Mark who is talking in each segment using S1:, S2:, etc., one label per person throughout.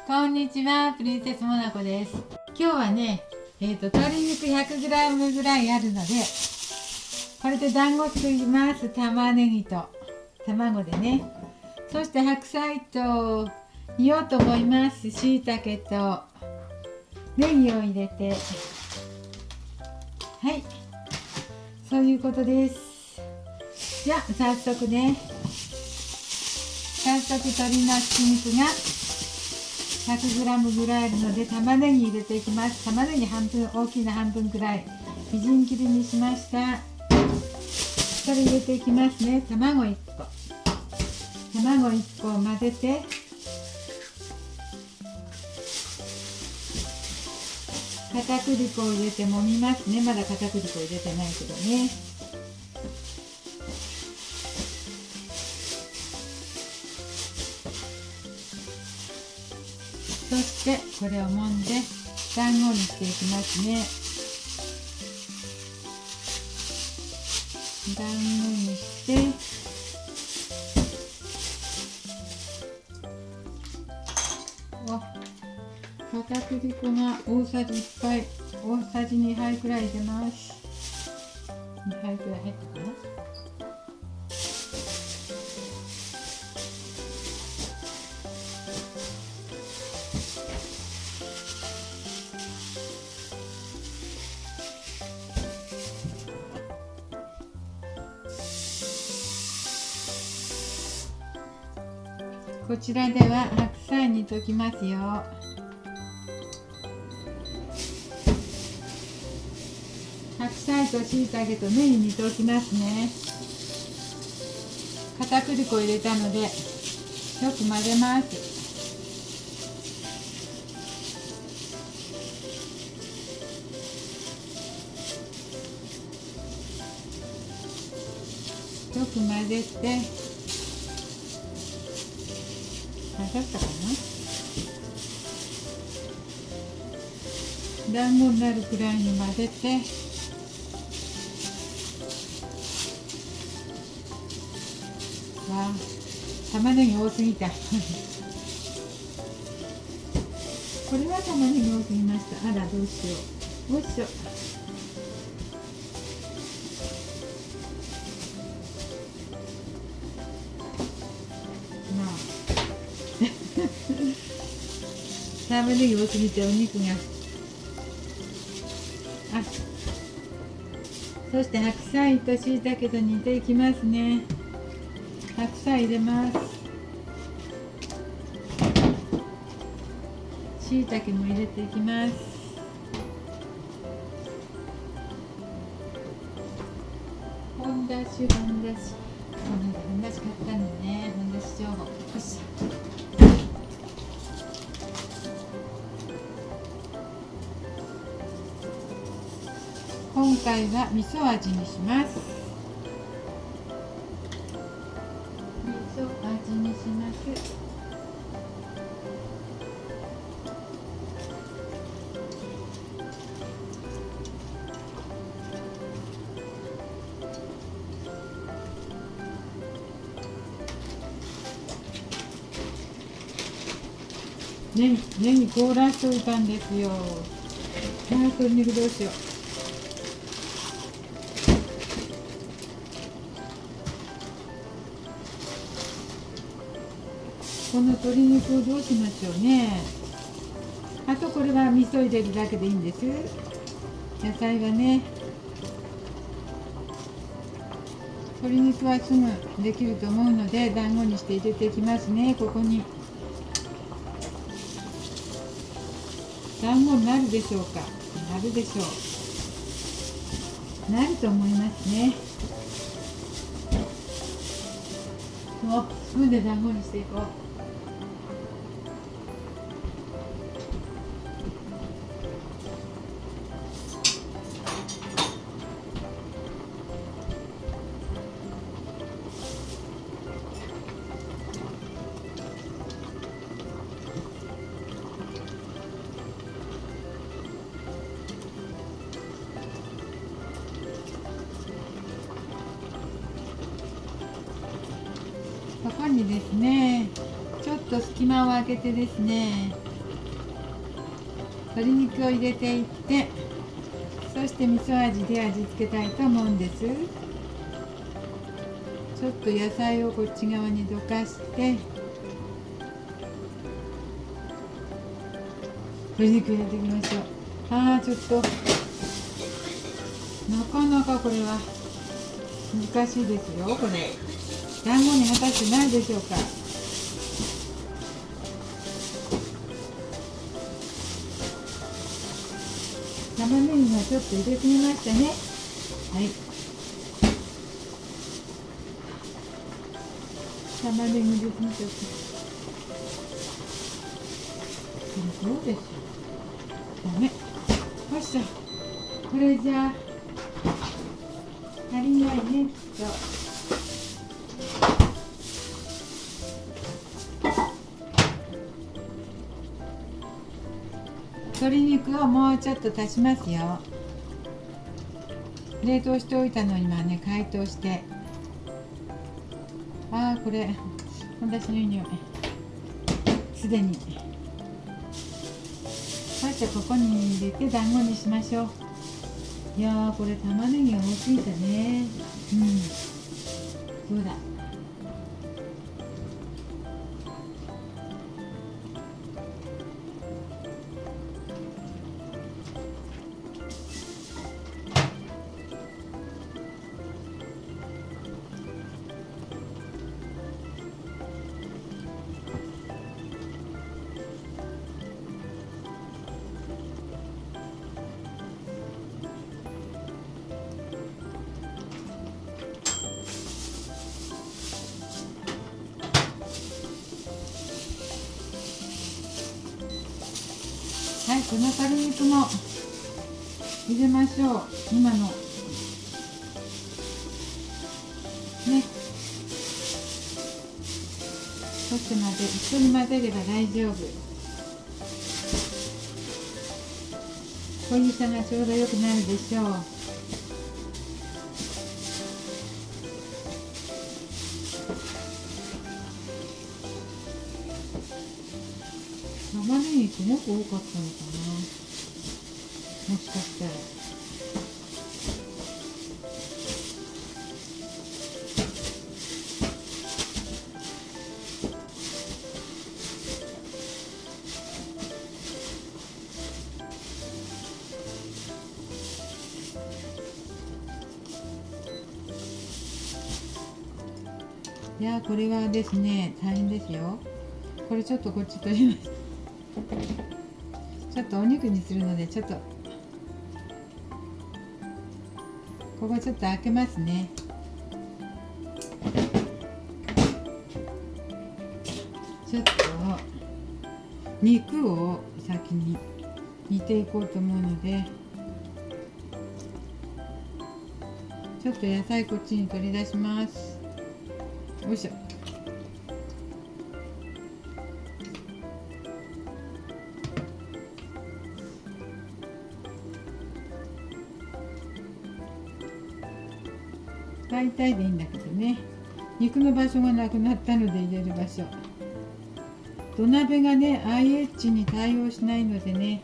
S1: こんにちは、プリンセスモナコです。今日はね、鶏肉 100g ぐらいあるので、これで団子作ります。玉ねぎと卵でね。そして白菜と煮ようと思います。しいたけとネギを入れて、はい、そういうことです。じゃあ早速ね、鶏のひき肉が 100g ぐらいあるので玉ねぎ入れていきます。玉ねぎ半分、大きな半分くらいみじん切りにしました。それ入れていきますね。卵1個を混ぜて、片栗粉を入れて揉みますね。まだ片栗粉入れてないけどね。そしてこれを揉んで団子にしていきますね。団子にして片栗粉が大さじ1杯、大さじ2杯くらい入れます。2杯くらい入ったかな。こちらでは白菜に溶きますよ。白菜としいたけとネギに溶きますね。片栗粉入れたのでよく混ぜます。よく混ぜて、混ざったかな。団子になるくらいに混ぜて、玉ねぎ多すぎたこれは玉ねぎ多すぎました。あら、どうしよう。よいしょ。玉ねぎ多すぎてお肉が。そして白菜としいたけと煮ていきますね。白菜入れます。しいたけも入れていきます。本だし買ったのね。本だし情報。よし。今回は味噌味にします。味噌味にします。ネギ凍らしておいたんですよ。鶏肉どうしよう。この鶏肉をどうしましょうね。あとこれは味噌入れるだけでいいんです。野菜はね、鶏肉はすぐできると思うので団子にして入れていきますね。ここに団子になるでしょうか。なるでしょう。なると思いますね。もうスプーンで団子にしていこう。ここにですね、ちょっと隙間を空けてですね、鶏肉を入れていって、そして味噌味で味付けたいと思うんです。ちょっと野菜をこっち側にどかして、鶏肉入れていきましょう。ちょっとなかなかこれは難しいですよ。これ団子に果たしてないでしょうか。玉ねぎがちょっと入れてみましたね。はい、玉ねぎ入れてみちゃった。これどうでしょう。ダメ。よっしゃ。これじゃあ足りないね、きっと。鶏肉をもうちょっと足しますよ。冷凍しておいたのに今ね、解凍して。これ私のいい匂い。すでに。そしてここに入れて団子にしましょう。いやー、これ玉ねぎが大きいんだね。そうだ。はい、この鶏肉も入れましょう。今のね。そして一緒に混ぜれば大丈夫。濃いさがちょうどよくなるでしょう。玉ねぎすごく多かったのかな、もしかしたら。いや、これはですね、大変ですよ。これちょっとこっち取ります。ちょっとお肉にするので、ちょっとここちょっと開けますね。ちょっと肉を先に煮ていこうと思うので、ちょっと野菜こっちに取り出します。よいしょ。大体でいいんだけどね、肉の場所がなくなったので入れる場所。土鍋がね IH に対応しないのでね、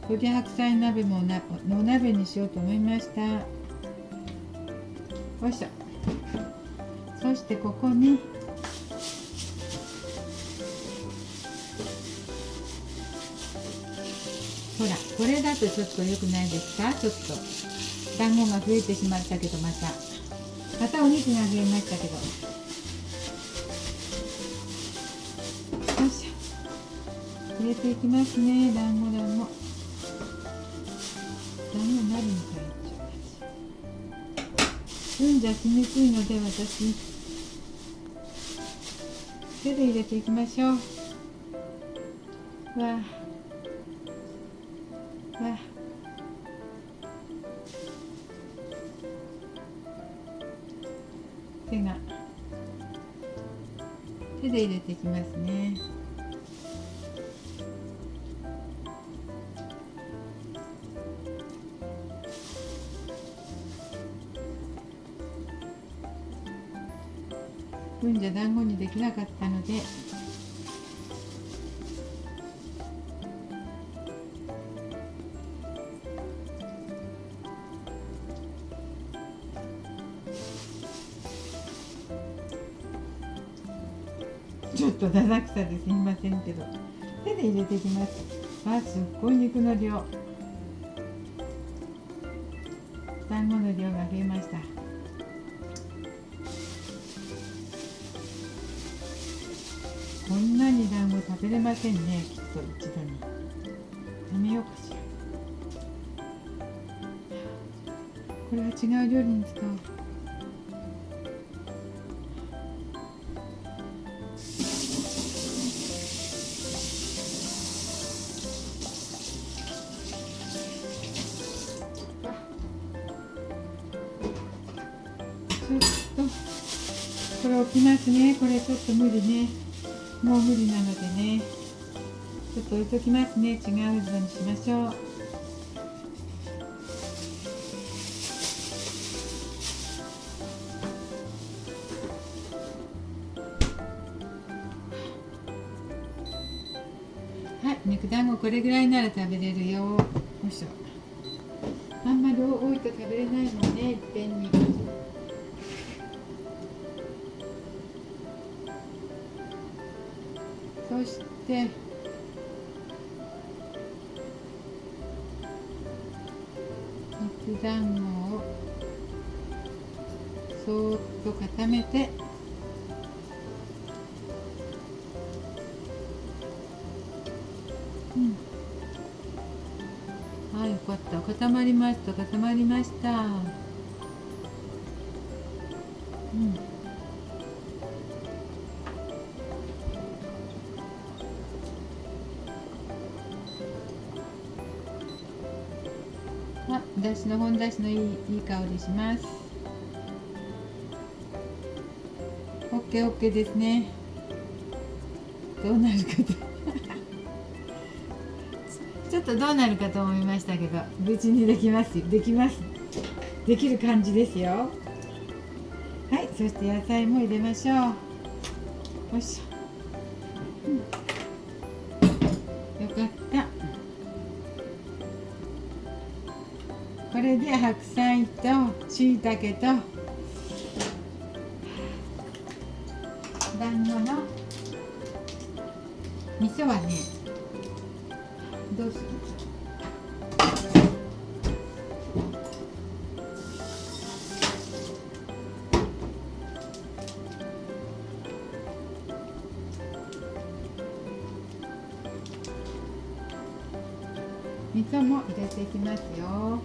S1: 鶏白菜鍋もお鍋にしようと思いました。よいしょ。そしてここにほら、これだとちょっと良くないですか。ちょっと団子が増えてしまったけど、またお肉が増えましたけど。よいしょ。入れていきますね。団子鍋に入っちゃう。スプーンじゃしにくいので、私手で入れていきましょう。わあわあ、手で入れていきますね。分じゃ団子にできなかったので、ちょっとダサくさですいませんけど、手で入れていきます。すっごい肉の量、団子の量が増えました。こんなに団子食べれませんね、きっと一度に。やめようかしら。これは違う料理に使おう。ちょっとこれ置きますね。これちょっと無理ね。もう無理なのでね、ちょっと置いときますね。違うのにしましょう。はい、肉団子これぐらいなら食べれるよ。よいしょ。あんまり多いと食べれないもんね、いっぺんに。そして肉団子をそーっと固めて、はい、よかった。固まりました。固まりました。だしの本だしのいい香りします。オッケーオッケーですね。どうなるかとちょっとどうなるかと思いましたけど、無事にできますよ。できる感じですよ。はい、そして野菜も入れましょう。よいしょ、よかった。これで白菜と椎茸と団子の味噌はね、どうする？味噌も入れていきますよ。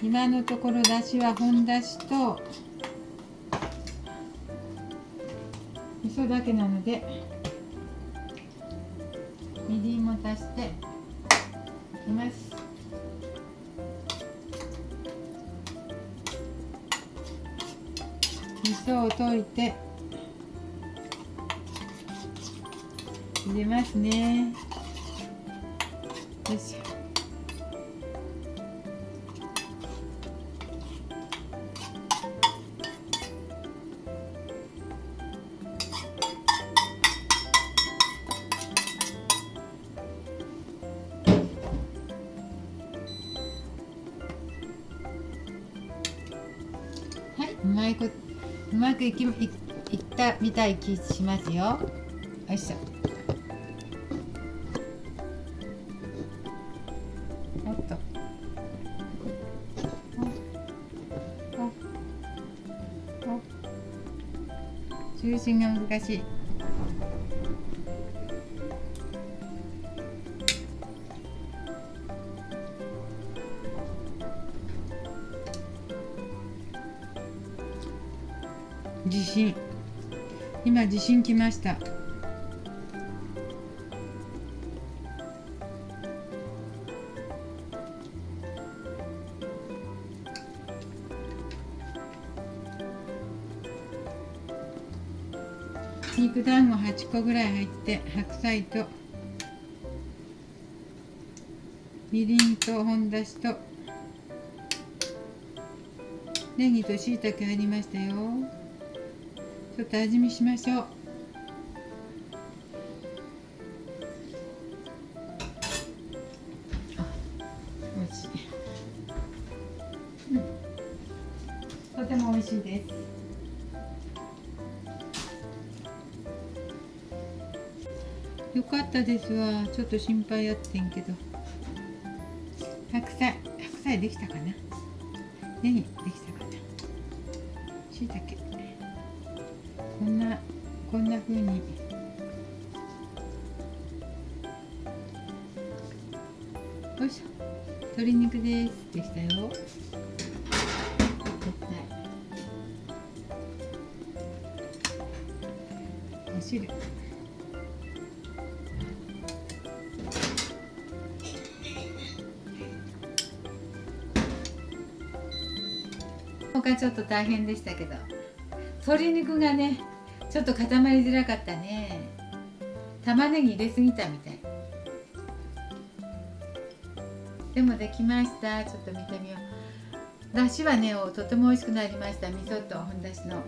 S1: 今のところだしは本だしと味噌だけなので、みりんも足していきます。味噌を溶いて入れますね。よいしょ。はい、うまくいったみたい気しますよ。よいしょ。おっと。中心が難しい。今地震来ました。肉団子8個ぐらい入って、白菜とみりんと本だしとネギと椎茸入りましたよ。ちょっと味見しましょう。美味しい、とても美味しいです。よかったですわ。ちょっと心配やってんけど。白菜できたかな。ネギできたかな。しいたけこんな風によいしょ。鶏肉です。できたよ。お汁、他ちょっと大変でしたけど、鶏肉がねちょっと固まりづらかったね。玉ねぎ入れすぎたみたい。でもできました。ちょっと見てみよう。だしはねとても美味しくなりました。味噌と本だしの。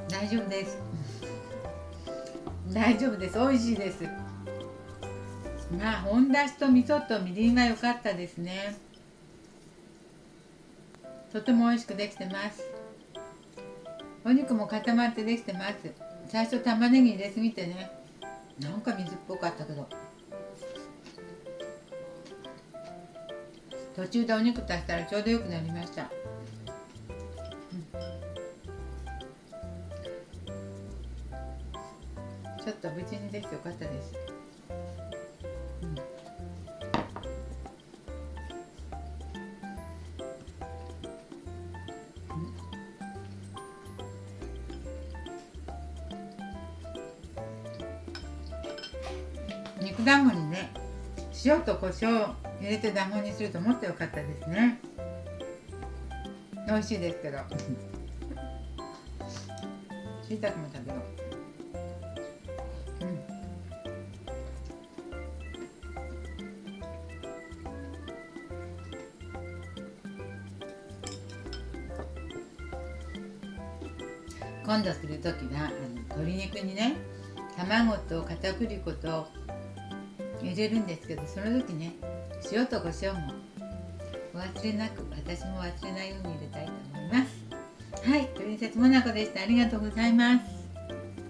S1: 大丈夫です。大丈夫です。美味しいです。まあ本だしと味噌とみりんは良かったですね。とても美味しくできてます。お肉も固まってできてます。最初玉ねぎ入れすぎてね、なんか水っぽかったけど、途中でお肉足したらちょうどよくなりました。ちょっと無事にできてよかったです。肉団子にね、塩と胡椒入れて団子にするともっと良かったですね。美味しいですけど。しいたけも食べよう。今度するときは鶏肉にね卵と片栗粉と入れるんですけど、その時ね塩と胡椒もお忘れなく、私も忘れないように入れたいと思います。はい、プリンセスモナコでした。ありがとうございます。